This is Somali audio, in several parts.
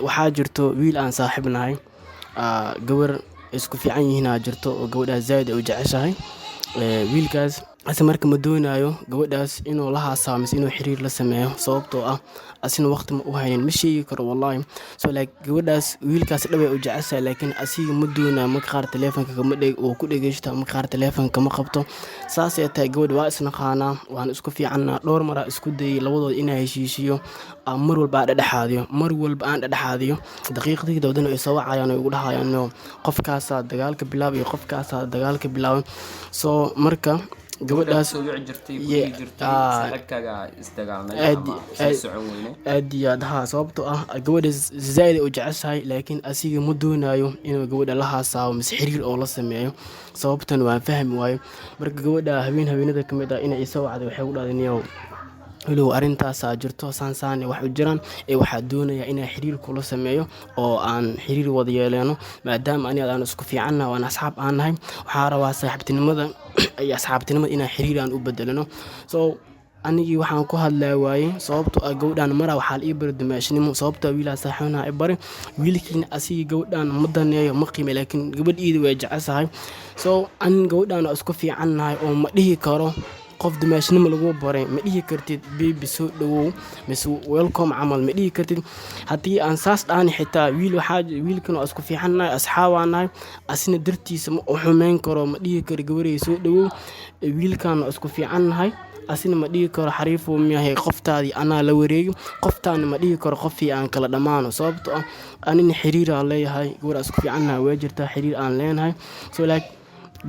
waxaa jirto wiil aan saaxiib nahay gabar isku fiican yihiin jirto oo gabadhaas zaid ay u jeceshahay wiilkaas ase marka ma doonayo gabadhaas inuu la haasaamo mise inuu xiriir la sameeyo sababtoo ah asina waqti ma u haynin ma sheegi karo wallahi so like gabadhaas wiilkaas dhab ay u jeceshahay laakiin asiga ma doonayo marka qaar taleefanka kama dhig oo ku dhageysto marka qaar taleefanka ma qabto saas ay tahay gabadha waa isnaqaanaa waan isku fiicannaa dhowr mar aan isku dayay labadooda inay heshiisiyo mar walba aan dhexdhexaadiyo daqiiqadii dawdana ay soo wacayaan oo ugu dhahayaan qofkaasaa dagaalka bilaabay iyo qofkaasaa dagaalka bilaabay so marka gabadhaas aad iyo aad haa sababtoo ah gabadha zaid u jeceshahay laakiin asiga ma doonayo inuu gabadha la haasaabo mise xiriir oo la sameeyo sababtan waan fahmi waayo marka gabadha habeenada ka mid ah inay isoo wacday waxay u dhahdeen walow arintaasaa jirto saansaan wax u jiraan waxaa doonaya inaa xiriir kula sameeyo oo aan xiriir wada yeeleeno maadaama ani aan isku fiicannahay waan asxaab aan nahay waxaa rabaa saaxiibtinimada iyo asxaabtinimada inaa xiriir aan u bedelano so anigii waxaan ku hadlaa waaye sababtoo ah gabadhaan maraa waxaa la ii bari dumaashnimo sababtoo wiilaa saaxiibnaha i bari wiilkiina asigii gabadhaan ma daneeyo ma qiime laakiin gabadh iida way jeceshahay so an gabadhaan isku fiicannahay oo ma dhihi karo qof dumaashnimo lagu baray ma dhihi kartid baby soo dhawow mise welcome camal ma dhihi kartid haddii aan saas dhaani xitaa wiilkan oo isku fiicannahay asxaabaanahay asina dartiisa ma u xumeyn karo ma dhihi karo gabarey soo dhawow wiilkan oo isku fiicannahay asina ma dhihi karo xariifuu miyahay qoftaadii anaa la wareegi qoftaana ma dhihi karo qofii aan kala dhammaano sababtoo ah anina xiriiraan leeyahay gabar isku fiicannahay way jirtaa xiriir aan leenahay so like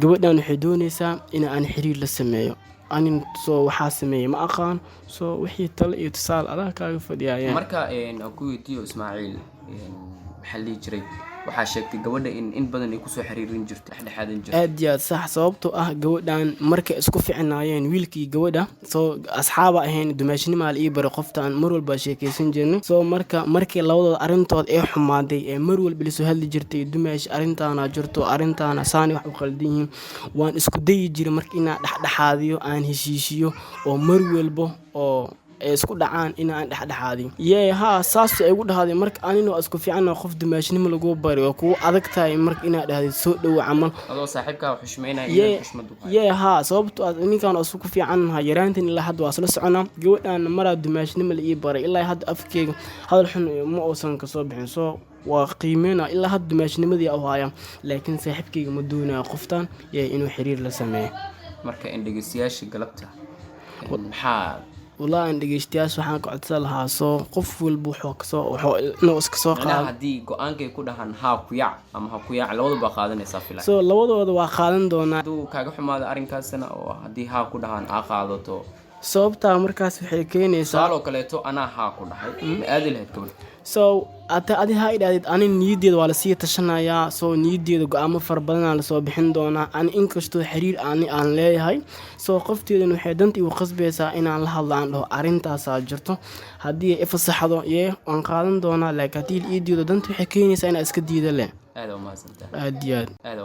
gabadhan waxay doonaysaa in aan xiriir la sameeyo anin soo waxaa sameeyay ma aqaan soo wixii talo iyo tusaale adaa kaaga fadhiyayaan marka ku weydiiyo Ismaaciil maxaa la jiray waxaa sheegtay gabadha in badan ay ku soo xiriirin jirtay dhexdhexaadan jirtay aad iyo sax sababtoo ah gabadhan markay isku fiicnaayeen wiilkii gabadha soo asxaab ahayn dumaashnimo la ii baro qoftaan mar walba sheekaysan jirnay soo markii labadooda arintood ay xumaaday mar walba la soo hadli jirtay dumaash arintaana jirto arintaana saani wax u qaldan yihiin waan isku dayi jiray markii inaan dhexdhexaadiyo aan heshiisiyo oo mar walba oo isku dhacaan in aan dhexdhexaadiyo haa saas ay ugu dhahaday marka anina isku fiican qof dumaashnimo lagu bari oo ku adag tahay marka inaad dhahday soo dhaw camal adoo saaxiibka xushmeynaa iyo xushmadu haa sababtoo ah ninkan isku fiican yaraantan ilaa hadda waa isla soconaa gabadhan maraa dumaashnimo la ii baray ilaa hadda afkeega hadal xun ma uusan ka soo bixin soo waa qiimeena ilaa hadda dumaashnimadii u haya laakiin saaxiibkeyga ma doonayo qoftan inuu xiriir la sameeyo marka indhageystayaasha galabta maxaa والله عند جيشتياس وحنا قعدت لها سو قفل بوحوك سو نوس كسو أنا هدي قانك يكون هن ها كيع أم ها كيع لوضع بقادن يصفي سو لوضع وقادن دونا دو كاجو حماد أرين كاسنا أو هدي ها كده هن أقعدته sababta markaas waxay keenaysaa saaloo kaleeto anaa haa ku dhahay ma aadi lahayd gabadh so adi ha idhahdid ani niyadeeda waa lasii tashanayaa soo niyadeeda go-aamo fara badanaa lasoo bixin doonaa ani inkastoo xiriir aan leeyahay soo qofteedan waxay danta igu qasbaysaa inaan la hadlo aan dhaho arrintaasaa jirto haddii ay fasaxdo waan qaadan doonaa laakiin haddii niyadeeda danta waxay keenaysaa inaa iska diida leh aad u mahadsantahay aad iyo aad